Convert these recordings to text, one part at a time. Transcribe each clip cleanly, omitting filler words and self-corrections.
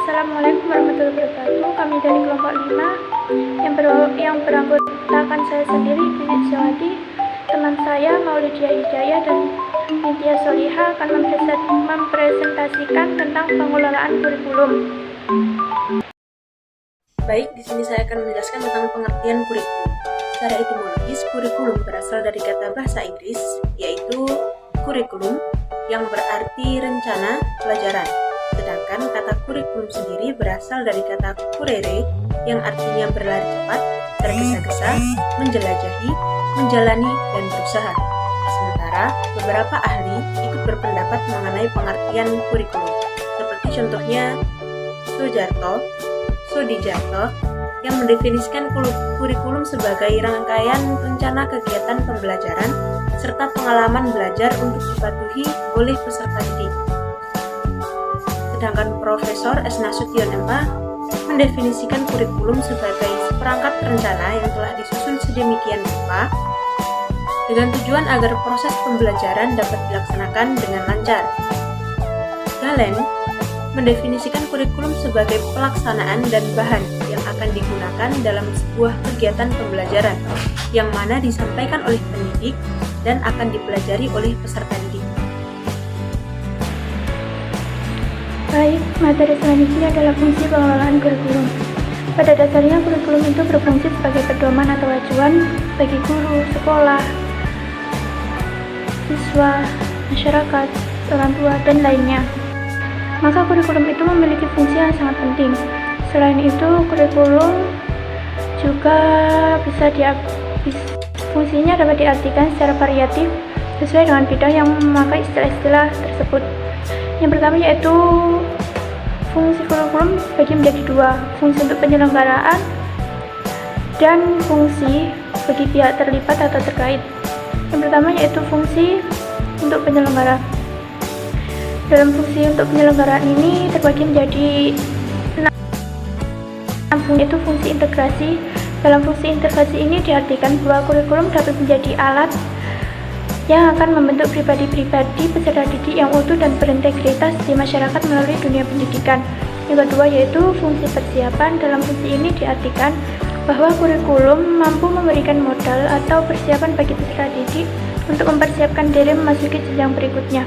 Assalamualaikum warahmatullahi wabarakatuh. Kami dari kelompok 5 yang beranggotakan saya sendiri, Titik Zawadi, teman saya Maulidia Hidayah dan Nitya Soliha akan mempresentasikan tentang pengelolaan kurikulum. Baik, di sini saya akan menjelaskan tentang pengertian kurikulum. Secara etimologis, kurikulum berasal dari kata bahasa Inggris, yaitu kurikulum, yang berarti rencana pelajaran. Sedangkan kata kurikulum sendiri berasal dari kata kurere, yang artinya berlari cepat, tergesa-gesa, menjelajahi, menjalani, dan berusaha. Sementara, beberapa ahli ikut berpendapat mengenai pengertian kurikulum, seperti contohnya Sudijarto, yang mendefinisikan kurikulum sebagai rangkaian rencana kegiatan pembelajaran serta pengalaman belajar untuk dipatuhi oleh peserta didik. Sedangkan Profesor S. Nasution M.A. mendefinisikan kurikulum sebagai seperangkat rencana yang telah disusun sedemikian rupa dengan tujuan agar proses pembelajaran dapat dilaksanakan dengan lancar. Galen mendefinisikan kurikulum sebagai pelaksanaan dan bahan yang akan digunakan dalam sebuah kegiatan pembelajaran yang mana disampaikan oleh pendidik dan akan dipelajari oleh peserta didik. Baik, materi selanjutnya adalah fungsi pengelolaan kurikulum. Pada dasarnya, kurikulum itu berfungsi sebagai pedoman atau acuan bagi guru, sekolah, siswa, masyarakat, orang tua, dan lainnya. Maka kurikulum itu memiliki fungsi yang sangat penting. Selain itu, kurikulum juga fungsinya dapat diartikan secara variatif sesuai dengan bidang yang memakai istilah-istilah tersebut. Yang pertama yaitu fungsi kurikulum dibagi menjadi dua, fungsi untuk penyelenggaraan dan fungsi bagi pihak terlibat atau terkait. Yang pertama yaitu fungsi untuk penyelenggara. Dalam fungsi untuk penyelenggaraan ini terbagi menjadi 6 fungsi, yaitu fungsi integrasi. Dalam fungsi integrasi ini diartikan bahwa kurikulum dapat menjadi alat yang akan membentuk pribadi-pribadi peserta didik yang utuh dan berintegritas di masyarakat melalui dunia pendidikan. Yang kedua yaitu fungsi persiapan. Dalam fungsi ini diartikan bahwa kurikulum mampu memberikan modal atau persiapan bagi peserta didik untuk mempersiapkan diri memasuki jenjang berikutnya.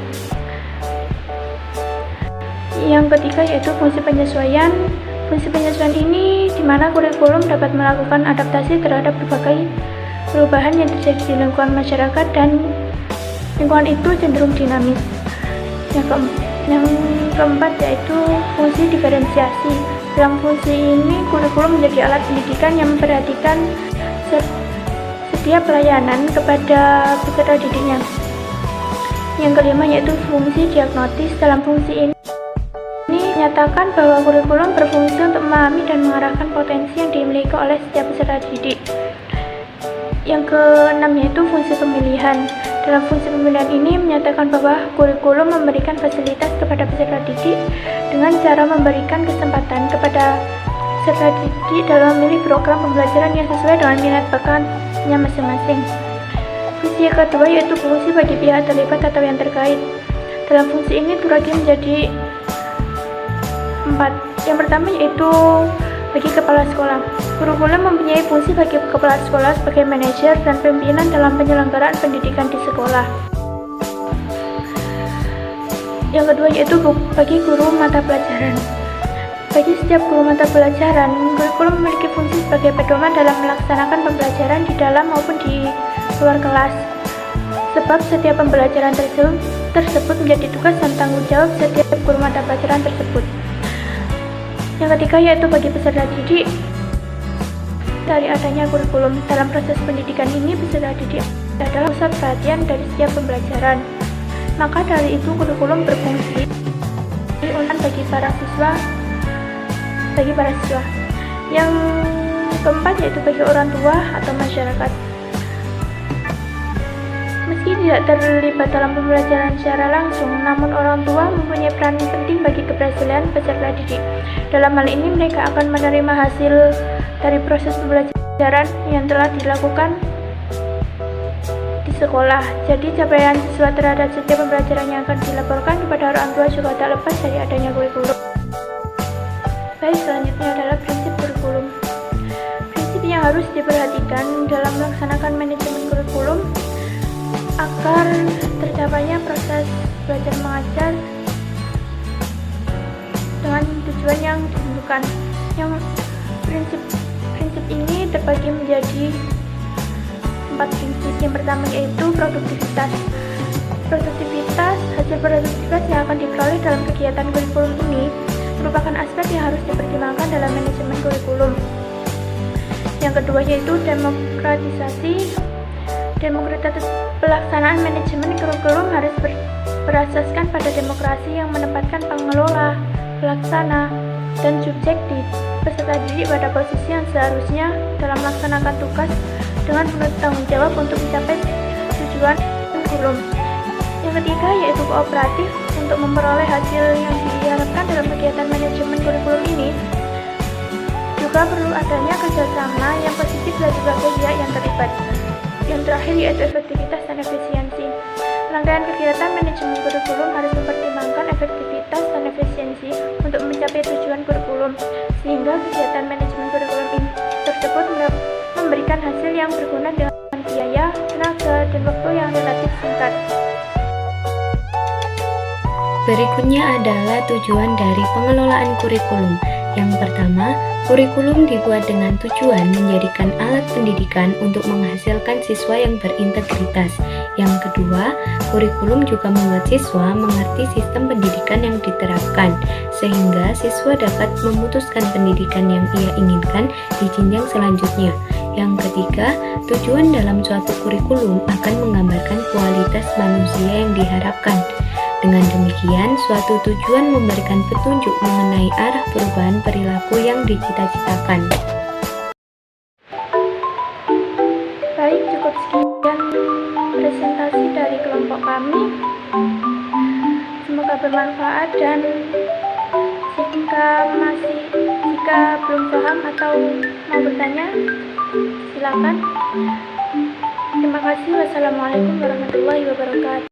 Yang ketiga yaitu fungsi penyesuaian. Fungsi penyesuaian ini di mana kurikulum dapat melakukan adaptasi terhadap berbagai perubahan yang terjadi di lingkungan masyarakat dan lingkungan itu cenderung dinamis. Yang keempat yaitu fungsi diferensiasi. Dalam fungsi ini kurikulum menjadi alat pendidikan yang memperhatikan setiap pelayanan kepada peserta didiknya. Yang kelima yaitu fungsi diagnotis. Dalam fungsi ini menyatakan bahwa kurikulum berfungsi untuk memahami dan mengarahkan potensi yang dimiliki oleh setiap peserta didik. Yang keenam yaitu fungsi pemilihan. Dalam fungsi pemilihan ini menyatakan bahwa kurikulum memberikan fasilitas kepada peserta didik dengan cara memberikan kesempatan kepada peserta didik dalam memilih program pembelajaran yang sesuai dengan minat bakatnya masing-masing. Fungsi yang kedua yaitu fungsi bagi pihak terlibat atau yang terkait. Dalam fungsi ini terbagi menjadi 4. Yang pertama yaitu bagi kepala sekolah. Kurikulum mempunyai fungsi bagi kepala sekolah sebagai manajer dan pimpinan dalam penyelenggaraan pendidikan di sekolah. Yang kedua yaitu bagi guru mata pelajaran. Bagi setiap guru mata pelajaran, kurikulum memiliki fungsi sebagai pedoman dalam melaksanakan pembelajaran di dalam maupun di luar kelas. Sebab setiap pembelajaran tersebut menjadi tugas dan tanggung jawab setiap guru mata pelajaran tersebut. Yang ketiga yaitu bagi peserta didik. Dari adanya kurikulum dalam proses pendidikan ini, peserta didik adalah pusat perhatian dari setiap pembelajaran. Maka dari itu kurikulum berfungsi bagi para siswa. Yang keempat yaitu bagi orang tua atau masyarakat. Meski tidak terlibat dalam pembelajaran secara langsung, namun orang tua mempunyai peran penting bagi keberhasilan peserta didik. Dalam hal ini, mereka akan menerima hasil dari proses pembelajaran yang telah dilakukan di sekolah. Jadi, capaian siswa terhadap setiap pembelajaran yang akan dilaporkan kepada orang tua juga tak lepas dari adanya kurikulum. diperhatikan dalam melaksanakan manajemen kurikulum agar tercapainya proses belajar mengajar dengan tujuan yang ditentukan. Yang prinsip ini terbagi menjadi 4 prinsip. Yang pertama yaitu produktivitas. Hasil produktivitas yang akan diperoleh dalam kegiatan kurikulum ini merupakan aspek yang harus dipertimbangkan dalam manajemen kurikulum. Yang kedua yaitu demokratisasi. Pelaksanaan manajemen kurikulum harus berasaskan pada demokrasi yang menempatkan pengelola, pelaksana, dan subjek di peserta didik pada posisi yang seharusnya dalam melaksanakan tugas dengan penuh tanggung jawab untuk mencapai tujuan kurikulum. Yang ketiga yaitu kooperatif. Untuk memperoleh hasil yang diharapkan dalam kegiatan manajemen kurikulum ini juga perlu adanya kerjasama yang positif dari berbagai pihak yang terlibat. Yang terakhir yaitu efektivitas dan efisiensi. Rangkaian kegiatan manajemen kurikulum harus mempertimbangkan efektivitas dan efisiensi untuk mencapai tujuan kurikulum, sehingga kegiatan manajemen kurikulum ini tersebut memberikan hasil yang berguna dengan biaya, tenaga, dan waktu yang relatif singkat. Berikutnya adalah tujuan dari pengelolaan kurikulum. Yang pertama, kurikulum dibuat dengan tujuan menjadikan alat pendidikan untuk menghasilkan siswa yang berintegritas. Yang kedua, kurikulum juga membuat siswa mengerti sistem pendidikan yang diterapkan, sehingga siswa dapat memutuskan pendidikan yang ia inginkan di jenjang selanjutnya. Yang ketiga, tujuan dalam suatu kurikulum akan menggambarkan kualitas manusia yang diharapkan. Dengan demikian, suatu tujuan memberikan petunjuk mengenai arah perubahan perilaku yang dicita-citakan. Baik, cukup sekian presentasi dari kelompok kami. Semoga bermanfaat, dan jika belum paham atau mau bertanya, silakan. Terima kasih. Wassalamualaikum warahmatullahi wabarakatuh.